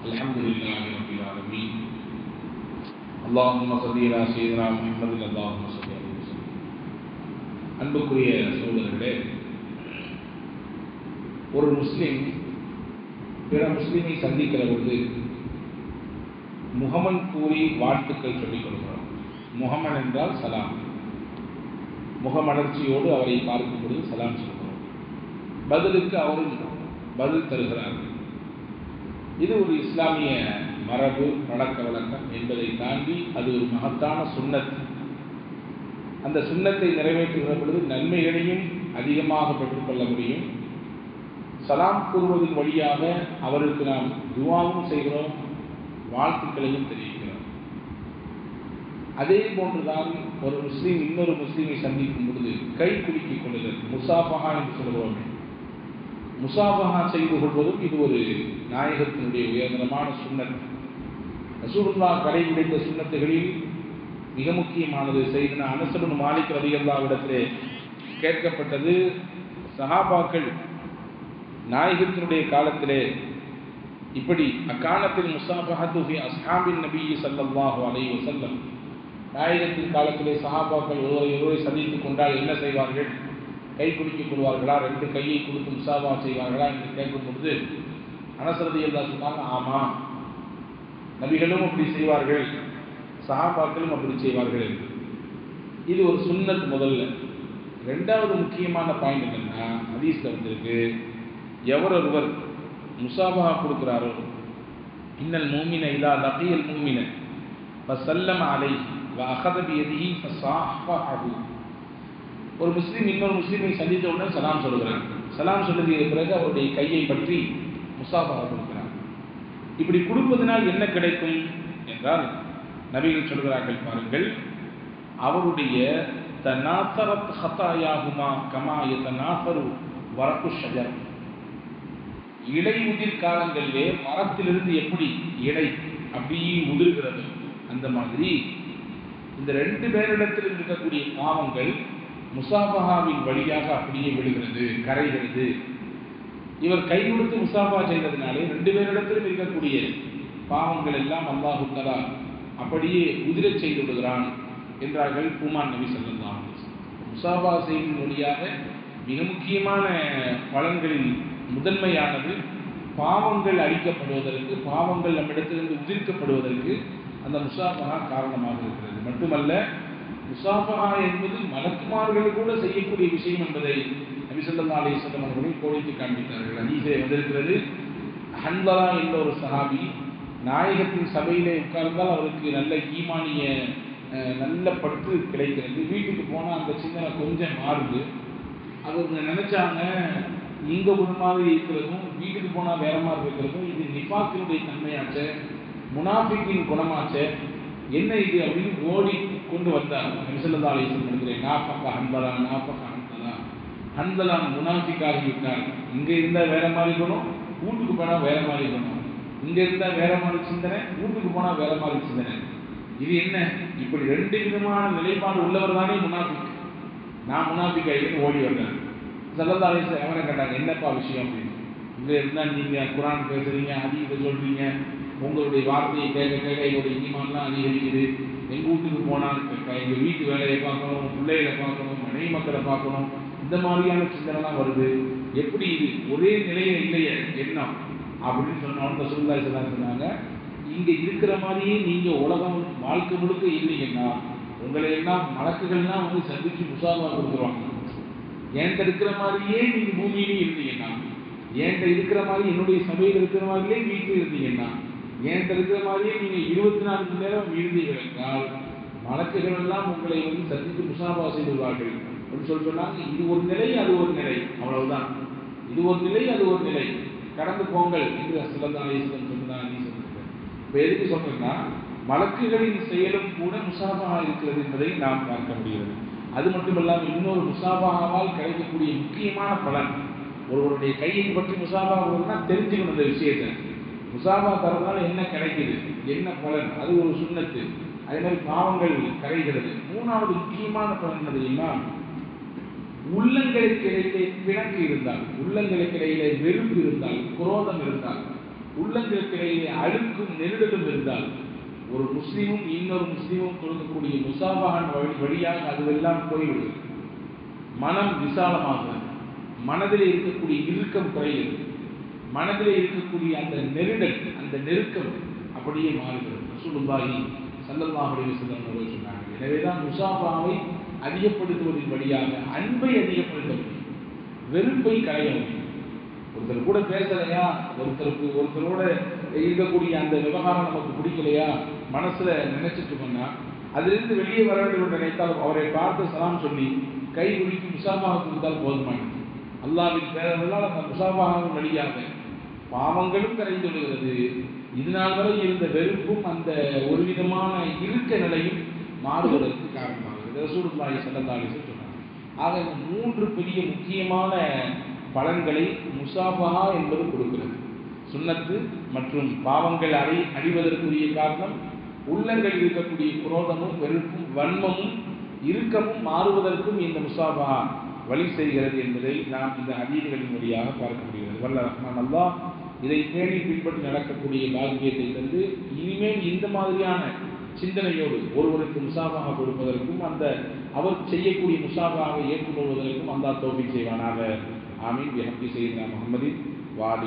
الحمد لله رب العالمين اللهم صل على سيدنا محمد اللهم صل عليه وسلم. அன்புக்குரிய சகோதரர்களே, ஒரு முஸ்லிம் பிற முஸ்லிமை சந்திக்கிற பொழுது முஹம்மன் கூறி வாழ்த்துக்கள் சொல்லிக் கொடுக்கிறோம். முஹம்மன் என்றால் சலாம். முகமலர்ச்சியோடு அவரை பார்க்கும் பொழுது சலாம் சொல்கிறோம். பதிலுக்கு அவரும் பதில் தருகிறார்கள். இது ஒரு இஸ்லாமிய மரபு, பழக்க வழக்கம் என்பதை தாண்டி அது ஒரு மகத்தான சுன்னத். அந்த சுன்னத்தை நிறைவேற்றுகிற பொழுது நன்மைகளையும் அதிகமாக பெற்றுக்கொள்ள முடியும். சலாம் கூறுவதன் வழியாக அவருக்கு நாம் துஆவும் செய்கிறோம், வாழ்த்துக்களையும் தெரிவிக்கிறோம். அதே போன்றுதான் ஒரு முஸ்லீம் இன்னொரு முஸ்லீமை சந்திக்கும் பொழுது கை குலுக்கிக் கொள்ளுதல், முசாபஹா என்று சொல்கிறோம். முசாபஹா செய்து கொள்வதும் இது ஒரு நாயகத்தினுடைய உயர்தரமான சுன்னத். ரசூலுல்லாஹ் கடைபிடித்த சுன்னத்துகளில் மிக முக்கியமானது. செய்தனா அனஸ் இப்னு மாலிக் ரலியல்லாஹுவிடத்திலே கேட்கப்பட்டது, சஹாபாக்கள் நாயகத்தினுடைய காலத்திலே இப்படி அக்காலத்தில் முசாபஹத்து ஃபி அஸ்ஹாபின் நபி ஸல்லல்லாஹு அலைஹி வஸல்லம், நாயகத்தின் காலத்திலே சஹாபாக்கள் ஒருவரை சந்தித்துக் கொண்டால் என்ன செய்வார்கள்? கை குலுக்கிக் கொள்வார்களா, ரெண்டு கையை கொடுத்து முசாபா செய்வார்களா என்று கேட்கும் பொழுது அனஸ் ரலியல்லாஹு சொன்னாங்க, ஆமாம், நபிகளும் அப்படி செய்வார்கள், சஹாபாக்களும் அப்படி செய்வார்கள் என்று. இது ஒரு சுன்னத் முதல்ல. ரெண்டாவது முக்கியமான பாயிண்ட் என்னன்னா, ஹதீஸ்ல வந்திருக்கு, எவரொருவர் முசாபா கொடுக்கிறாரோ, இன்னல் மூமின இதா லகியல் மூமின ஃபஸல்லம அலைஹி வ அகத பியதிஹி ஃபஸாஃபஹு. ஒரு முஸ்லீம் இன்னொரு முஸ்லீமை சந்தித்த உடனே சலாம் சொல்கிறார். சலாம் சொல்லுகிற பிறகு அவருடைய கையை பற்றி முசாபா கொடுக்கிறார். இப்படி கொடுப்பதனால் என்ன கிடைக்கும் என்றால், நபிகள் சொல்கிறார்கள் பாருங்கள், அவருடைய தனாசரத் ஹதாயாஹுமா கமா யதனாசரு வரகு ஷஜர். இலை உதிர் காலங்களிலே மரத்திலிருந்து எப்படி இலை அப்படியே உதிர்கிறது, அந்த மாதிரி இந்த ரெண்டு பேரிடத்தில் இருக்கக்கூடிய பாவங்கள் முசாபஹாவின் வழியாக அப்படியே விழுகிறது, கரைகிறது. இவர் கை கொடுத்து முசாபா செய்ததினாலே ரெண்டு பேரிடத்திலும் இருக்கக்கூடிய பாவங்கள் எல்லாம் அல்லாஹு தஆலா அப்படியே உதிரச் செய்து விடுகிறான் என்றார்கள் பூமான் நபி ஸல்லல்லாஹு அலைஹி வஸல்லம். முசாபா செய்வதன் வழியாக மிக முக்கியமான பலன்களில் முதன்மையானது பாவங்கள் அழிக்கப்படுவதற்கு, பாவங்கள் நம்மிடத்திலிருந்து உதிர்க்கப்படுவதற்கு அந்த முசாபஹா காரணமாக இருக்கிறது. மட்டுமல்ல, முசாபஹா என்பது மலக்குமார்கள் கூட செய்யக்கூடிய விஷயம் என்பதை நபி ஸல்லல்லாஹு அலைஹி வஸல்லம் அவர்கள் கோடிட்டு காண்பித்தார்கள். ஹதீஸிலே வந்திருக்கிறது, ஹன்ஸலா என்ற ஒரு சஹாபி நாயகத்தின் சபையிலே உட்கார்ந்தால் அவருக்கு நல்ல ஈமானிய நல்ல பற்று கிடைக்கிறது. வீட்டுக்கு போனால் அந்த சிந்தனை கொஞ்சம் மாறுது. அவங்க நினைச்சாங்க, இங்கே ஒரு மாதிரி இருக்கிறதும் வீட்டுக்கு போனால் வேற மாதிரி இருக்கிறதும் இது நிஃபாக்கினுடைய தன்மையாச்சே, முனாஃபிக்கின் குணமாச்சே, என்ன இது அப்படின்னு ஓடி கொண்டு வந்தார். நபி ஸல்லல்லாஹு அலைஹி வஸல்லம், நாஃபக ஹன்ஸலா, நாஃபக ஹன்ஸலா, ஹன்ஸலா முனாஃபிக்காகி விட்டார். இங்கே இருந்தால் வேற மாதிரி குணம், வீட்டுக்கு போனால் வேற மாதிரி குணம். இங்கே இருந்தால் வேற மாதிரி சிந்தனை, வீட்டுக்கு போனால் வேற மாதிரி சிந்தனை. இது என்ன? இப்படி ரெண்டு விதமான நிலைப்பாடு உள்ளவர் தானே முனாஃபிக். நான் முனாஃபிக் ஆகிட்டு ஓடி வந்தேன். ஸல்லல்லாஹு அலைஹி வஸல்லம் அவரை கேட்டாங்க, என்னப்பா விஷயம் அப்படின்னு. இங்கே இருந்தால் நீங்கள் குர்ஆன் பேசுகிறீங்க, ஹதீஸை சொல்கிறீங்க, உங்களுடைய வார்த்தையை கேட்க கேட்க எங்களுடைய ஈமான்லாம் அதிகரிக்குது. எங்கள் வீட்டுக்கு போனால் எங்கள் வீட்டு வேலையை பார்க்கணும், பிள்ளைகளை பார்க்கணும், மனைவி மக்களை பார்க்கணும், இந்த மாதிரியான சிந்தனைலாம் வருது. எப்படி இது ஒரே நிலையில் இல்லையே எண்ணம் அப்படின்னு சொன்னோம். ரசூலுல்லாஹி ஸல்லல்லாஹு அலைஹி வஸல்லம் சொன்னாங்க, இங்கே இருக்கிற மாதிரியே நீங்கள் உலகம் வாழ்க்கை முழுக்க இல்லைங்கன்னா உங்களை எல்லாம் மலக்குகள்லாம் வந்து சந்திச்சு முசாபா கொடுத்துருவாங்க. என்கிட்ட இருக்கிற மாதிரியே நீங்கள் பூமியிலே இருந்தீங்கன்னா, என்கிட்ட இருக்கிற மாதிரி என்னுடைய சபையில் இருக்கிற மாதிரியே வீட்டில் இருந்தீங்கன்னா, என்கிட்ட இருக்கிற மாதிரியே நீங்கள் 24 மணி நேரம் இருந்தீர்கள் என்றால் மலக்குகள் எல்லாம் உங்களை வந்து சந்தித்து முசாபா செய்துள்ளார்கள் அப்படின்னு சொன்னாங்க. இது ஒரு நிலை, அது ஒரு நிலை, அவ்வளவுதான். இது ஒரு நிலை, அது ஒரு நிலை, கடந்து போங்கள் என்று ஸல்லல்லாஹு அலைஹி வஸல்லம் சொன்னாங்க. இப்போ எதுக்கு சொல்றேன்னா, மலக்குகளின் செயலும் கூட முசாபஹா இருக்கிறது என்பதை நாம் பார்க்க முடிகிறது. அது மட்டுமல்லாமல் இன்னொரு முசாபஹாவால் கிடைக்கக்கூடிய முக்கியமான பலன், ஒருவருடைய கையை பற்றி முசாபா கொடுத்தா தெரிஞ்சுக்கணும் இந்த விஷயத்தை. முசாபா தரதுனால என்ன கிடைக்குது, என்ன பலன், அது ஒரு சுன்னத்து. அதே மாதிரி பாவங்கள் கரைகிறது. மூணாவது முக்கியமான பலன் என்ன தெரியுமா? உள்ளங்களுக்கு இடையிலே பிணக்கு இருந்தால், உள்ளங்களுக்கு இடையிலே வெறுப்பு இருந்தால், குரோதம் இருந்தால், உள்ளங்களுக்கிடையே அழுக்கும் நெருடலும் இருந்தால் ஒரு முஸ்லீமும் இன்னொரு முஸ்லீமும் கொடுக்கக்கூடிய முசாபஹான் வழியாக அதுவெல்லாம் போய்விடுது. மனம் விசாலமாகிறது, மனதில் இருக்கக்கூடிய இறுக்கம் குறைகிறது, மனதில் இருக்கக்கூடிய அந்த நெருடல், அந்த நெருக்கம் அப்படியே மாறுகிறது. ரசூலுல்லாஹி ஸல்லல்லாஹு அலைஹி வஸல்லம் அவர்கள் சொன்னார்கள். எனவேதான் முசாஃபாவை அதிகப்படுத்துவதன் வழியாக அன்பை அதிகப்படுத்த முடியும், வெறுப்பை களைய முடியும். ஒருத்தர் கூட பேசலையா, ஒருத்தரோட இருக்கக்கூடிய அந்த விவகாரம் நமக்கு பிடிக்கலையா, மனசுல நினைச்சிட்டு பண்ணா அதிலிருந்து வெளியே வர வேண்டும் என்று நினைத்தால் அவரை பார்த்து சலாம் சொல்லி கை குலுக்கி முசாஃபாக கொடுத்தால் போதுமானது. அல்லாஹ்வின் பேரர்களால் அந்த முசாஃபாவின் வழியாக பாவங்களும் கரைந்து விடுகிறது. இதனால் வரை இருந்த வெறுப்பும் அந்த ஒரு விதமான இருக்க நிலையும் மாறுவதற்கு காரணமாகிறது. ரசூலுல்லாஹி ஸல்லல்லாஹு அலைஹி வஸல்லம் சொன்னார். ஆக இந்த 3 பெரிய முக்கியமான பலன்களை முசாஃபஹா என்பது கொடுக்கிறது. சுன்னத்து மற்றும் பாவங்கள் அழிவதற்குரிய காரணம் உள்ளங்களில் இருக்கக்கூடிய குரோதமும் வெறுப்பும் வன்மமும் இறுக்கமும் மாறுவதற்கும் இந்த முசாஃபஹா வழி செய்கிறது என்பதை நாம் இந்த ஹதீஸ்களின் வழியாக பார்க்க முடிகிறது. வல்ல ரஹ்மான் அல்லாஹ் இதை பேணி பின்பற்றி நடக்கக்கூடிய பாக்கியத்தை தந்து இனிமேல் இந்த மாதிரியான சிந்தனையோடு ஒருவருக்கு முசாஃபஹா கொடுப்பதற்கும் அந்த அவர் செய்யக்கூடிய முசாஃபஹாவை ஏற்றுக்கொள்வதற்கும் அல்லாஹ் தௌஃபீக் செய்வானாக. ஆமீன். பிஹக்கி சய்யிதுனா முஹம்மதின் வாலி